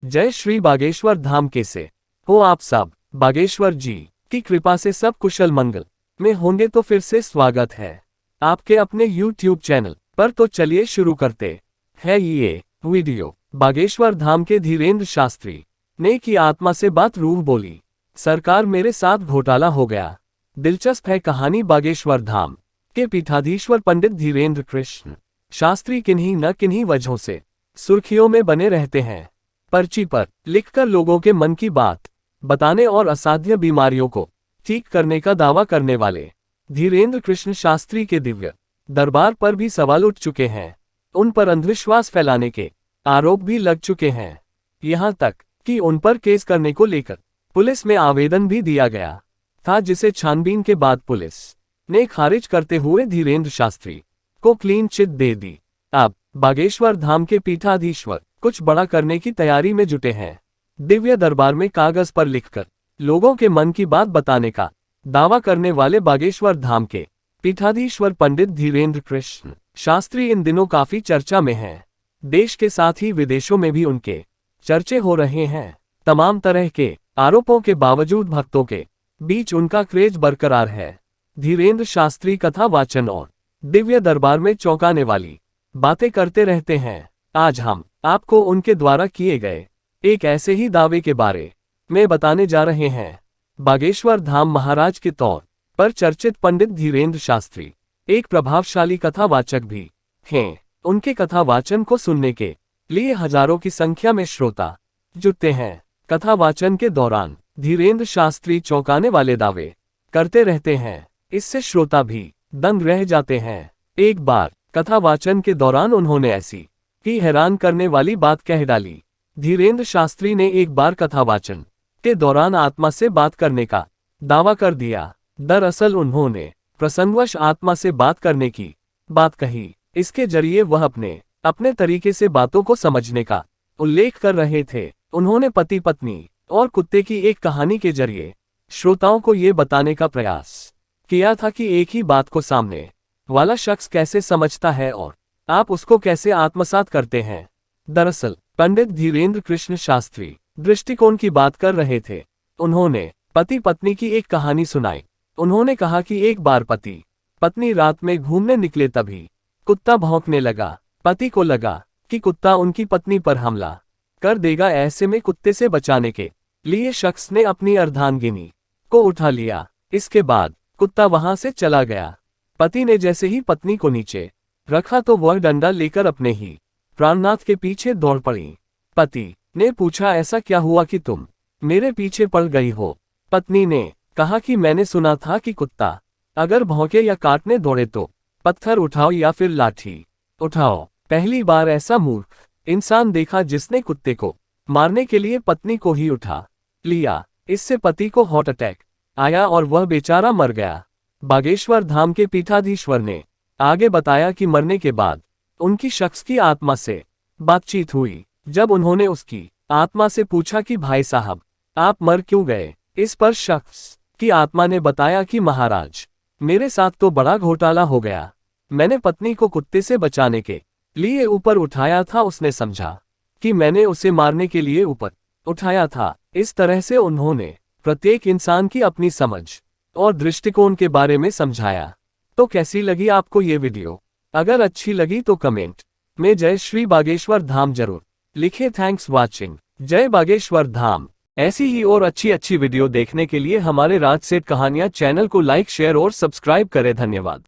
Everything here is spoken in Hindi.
जय श्री बागेश्वर धाम। कैसे हो आप सब? बागेश्वर जी की कृपा से सब कुशल मंगल में होंगे। तो फिर से स्वागत है आपके अपने YouTube चैनल पर। तो चलिए शुरू करते हैं ये वीडियो। बागेश्वर धाम के धीरेन्द्र शास्त्री ने की आत्मा से बात। रूह बोली, सरकार मेरे साथ घोटाला हो गया। दिलचस्प है कहानी। बागेश्वर धाम के पीठाधीश्वर पंडित धीरेन्द्र कृष्ण शास्त्री किन्हीं न किन्हीं वजहों से सुर्खियों में बने रहते हैं। पर्ची पर लिखकर लोगों के मन की बात बताने और असाध्य बीमारियों को ठीक करने का दावा करने वाले धीरेन्द्र कृष्ण शास्त्री के दिव्य दरबार पर भी सवाल उठ चुके हैं। उन पर अंधविश्वास फैलाने के आरोप भी लग चुके हैं। यहाँ तक कि उन पर केस करने को लेकर पुलिस में आवेदन भी दिया गया था, जिसे छानबीन के बाद पुलिस ने खारिज करते हुए धीरेन्द्र शास्त्री को क्लीन चिट दे दी। अब बागेश्वर धाम के पीठाधीश्वर कुछ बड़ा करने की तैयारी में जुटे हैं। दिव्य दरबार में कागज पर लिखकर लोगों के मन की बात बताने का दावा करने वाले बागेश्वर धाम के पीठाधीश्वर पंडित धीरेन्द्र कृष्ण शास्त्री इन दिनों काफी चर्चा में हैं। देश के साथ ही विदेशों में भी उनके चर्चे हो रहे हैं। तमाम तरह के आरोपों के बावजूद भक्तों के बीच उनका क्रेज बरकरार है। धीरेन्द्र शास्त्री कथा वाचन और दिव्य दरबार में चौंकाने वाली बातें करते रहते हैं। आज हम आपको उनके द्वारा किए गए एक ऐसे ही दावे के बारे में बताने जा रहे हैं। बागेश्वर धाम महाराज के तौर पर चर्चित पंडित धीरेन्द्र शास्त्री एक प्रभावशाली कथावाचक भी हैं। उनके कथा वाचन को सुनने के लिए हजारों की संख्या में श्रोता जुटते हैं। कथा वाचन के दौरान धीरेन्द्र शास्त्री चौंकाने वाले दावे करते रहते हैं। इससे श्रोता भी दंग रह जाते हैं। एक बार कथा वाचन के दौरान उन्होंने ऐसी ही हैरान करने वाली बात कह डाली। धीरेन्द्र शास्त्री ने एक बार कथा वाचन के दौरान आत्मा से बात करने का दावा कर दिया। दरअसल उन्होंने प्रसंगवश आत्मा से बात करने की बात कही। इसके जरिए वह अपने तरीके से बातों को समझने का उल्लेख कर रहे थे। उन्होंने पति पत्नी और कुत्ते की एक कहानी के जरिए श्रोताओं को ये बताने का प्रयास किया था कि एक ही बात को सामने वाला शख्स कैसे समझता है और आप उसको कैसे आत्मसात करते हैं। दरअसल पंडित धीरेन्द्र कृष्ण शास्त्री दृष्टिकोण की बात कर रहे थे। उन्होंने पति पत्नी की एक कहानी सुनाई। उन्होंने कहा कि एक बार पति पत्नी रात में घूमने निकले, तभी कुत्ता भौंकने लगा। पति को लगा कि कुत्ता उनकी पत्नी पर हमला कर देगा। ऐसे में कुत्ते से बचाने के लिए शख्स ने अपनी अर्धांगिनी को उठा लिया। इसके बाद कुत्ता वहां से चला गया। पति ने जैसे ही पत्नी को नीचे रखा तो वह डंडा लेकर अपने ही प्राणनाथ के पीछे दौड़ पड़ी। पति ने पूछा, ऐसा क्या हुआ कि तुम मेरे पीछे पड़ गई हो? पत्नी ने कहा कि मैंने सुना था कि कुत्ता अगर भौंके या काटने दौड़े तो पत्थर उठाओ या फिर लाठी उठाओ। पहली बार ऐसा मूर्ख इंसान देखा जिसने कुत्ते को मारने के लिए पत्नी को ही उठा लिया। इससे पति को हार्ट अटैक आया और वह बेचारा मर गया। बागेश्वर धाम के पीठाधीश्वर ने आगे बताया कि मरने के बाद उनकी शख्स की आत्मा से बातचीत हुई। जब उन्होंने उसकी आत्मा से पूछा कि भाई साहब आप मर क्यों गए, इस पर शख्स की आत्मा ने बताया कि महाराज मेरे साथ तो बड़ा घोटाला हो गया। मैंने पत्नी को कुत्ते से बचाने के लिए ऊपर उठाया था। उसने समझा कि मैंने उसे मारने के लिए ऊपर उठाया था। इस तरह से उन्होंने प्रत्येक इंसान की अपनी समझ और दृष्टिकोण के बारे में समझाया। तो कैसी लगी आपको ये वीडियो? अगर अच्छी लगी तो कमेंट में जय श्री बागेश्वर धाम जरूर लिखे। Thanks watching. जय बागेश्वर धाम। ऐसी ही और अच्छी वीडियो देखने के लिए हमारे राज सेठ कहानियां चैनल को लाइक, शेयर और सब्सक्राइब करें। धन्यवाद।